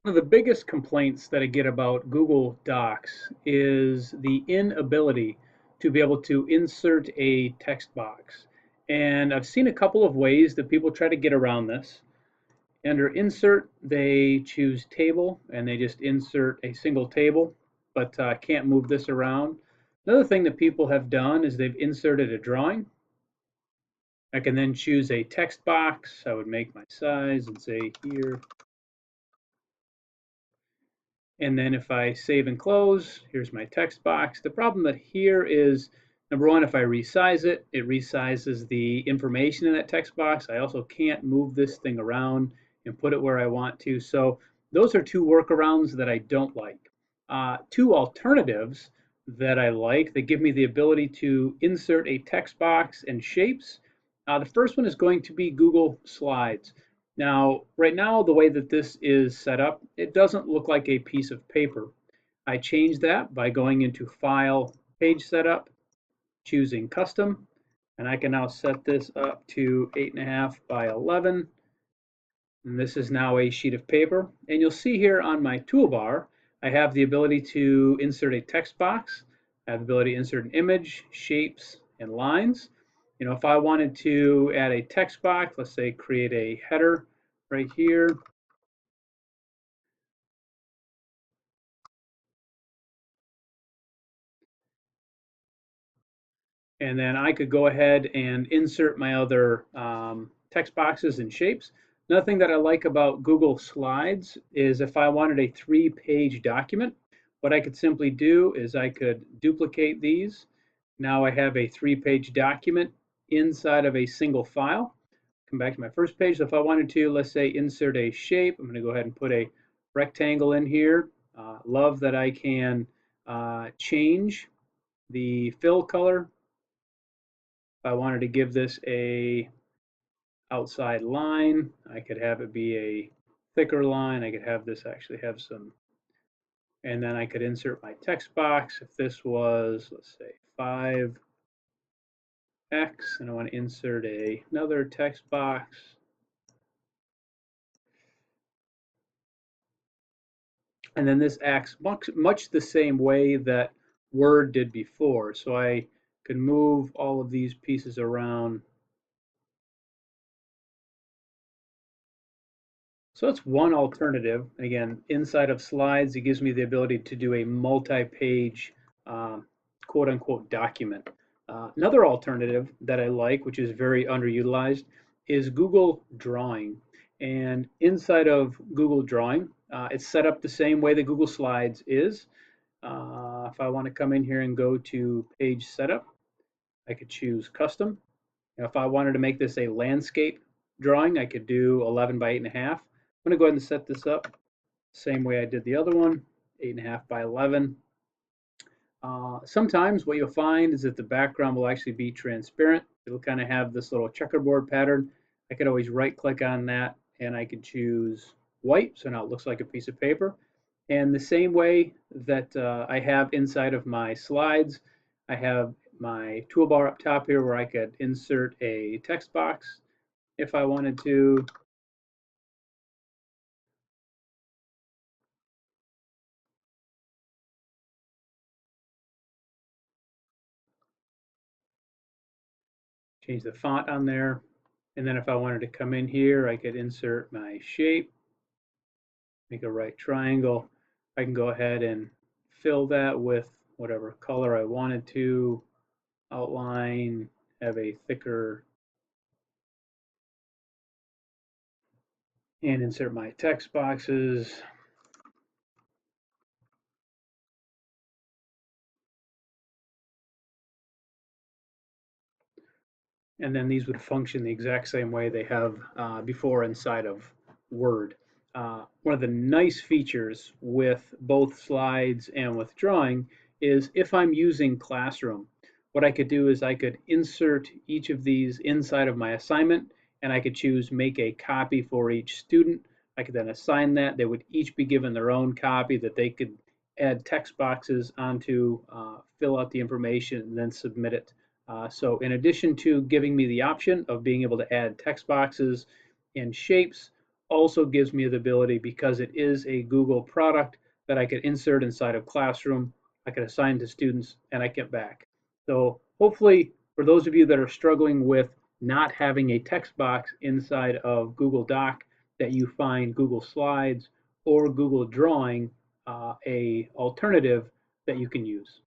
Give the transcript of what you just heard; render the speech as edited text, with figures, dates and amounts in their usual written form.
One of the biggest complaints that I get about Google Docs is the inability to be able to insert a text box. And I've seen a couple of ways that people try to get around this. Under Insert, they choose Table and they just insert a single table, but can't move this around. Another thing that people have done is they've inserted a drawing. I can then choose a text box. I would make my size and say here. And then if I save and close, here's my text box. The problem that here is, number one, if I resize it, it resizes the information in that text box. I also can't move this thing around and put it where I want to. So those are two workarounds that I don't like. Two alternatives that I like that give me the ability to insert a text box and shapes. The first one is going to be Google Slides. Now, right now, the way that this is set up, it doesn't look like a piece of paper. I changed that by going into File, Page Setup, choosing Custom, and I can now set this up to 8.5 by 11. And this is now a sheet of paper. And you'll see here on my toolbar, I have the ability to insert a text box. I have the ability to insert an image, shapes, and lines. If I wanted to add a text box, let's say create a header right here. And then I could go ahead and insert my other text boxes and shapes. Another thing that I like about Google Slides is if I wanted a 3-page document, what I could simply do is I could duplicate these. Now I have a 3-page document inside of a single file. Come back to my first page. So if I wanted to, let's say, insert a shape, I'm going to go ahead and put a rectangle in here. Love that I can change the fill color. If I wanted to give this a outside line, I could have it be a thicker line. I could have this actually have some, and then I could insert my text box. If this was, let's say, 5x, and I want to insert another text box. And then this acts much the same way that Word did before. So I could move all of these pieces around. So that's one alternative. Again, inside of Slides, it gives me the ability to do a multi-page quote unquote document. Another alternative that I like, which is very underutilized, is Google Drawing. And inside of Google Drawing, it's set up the same way that Google Slides is. If I want to come in here and go to Page Setup, I could choose Custom. If I wanted to make this a landscape drawing, I could do 11 by 8.5. I'm going to go ahead and set this up same way I did the other one, 8.5 by 11. Sometimes what you'll find is that the background will actually be transparent. It'll kind of have this little checkerboard pattern. I could always right click on that and I could choose white, so now it looks like a piece of paper. And the same way that I have inside of my slides, I have my toolbar up top here where I could insert a text box if I wanted to. Change the font on there. And then if I wanted to come in here, I could insert my shape, make a right triangle. I can go ahead and fill that with whatever color I wanted to, outline, have a thicker, and insert my text boxes. And then these would function the exact same way they have before inside of Word. One of the nice features with both slides and with drawing is if I'm using Classroom, what I could do is I could insert each of these inside of my assignment and I could choose make a copy for each student. I could then assign that. They would each be given their own copy that they could add text boxes onto, fill out the information, and then submit it. So in addition to giving me the option of being able to add text boxes and shapes, also gives me the ability, because it is a Google product, that I could insert inside of Classroom, I could assign to students, and I get back. So hopefully, for those of you that are struggling with not having a text box inside of Google Doc, that you find Google Slides or Google Drawing a alternative that you can use.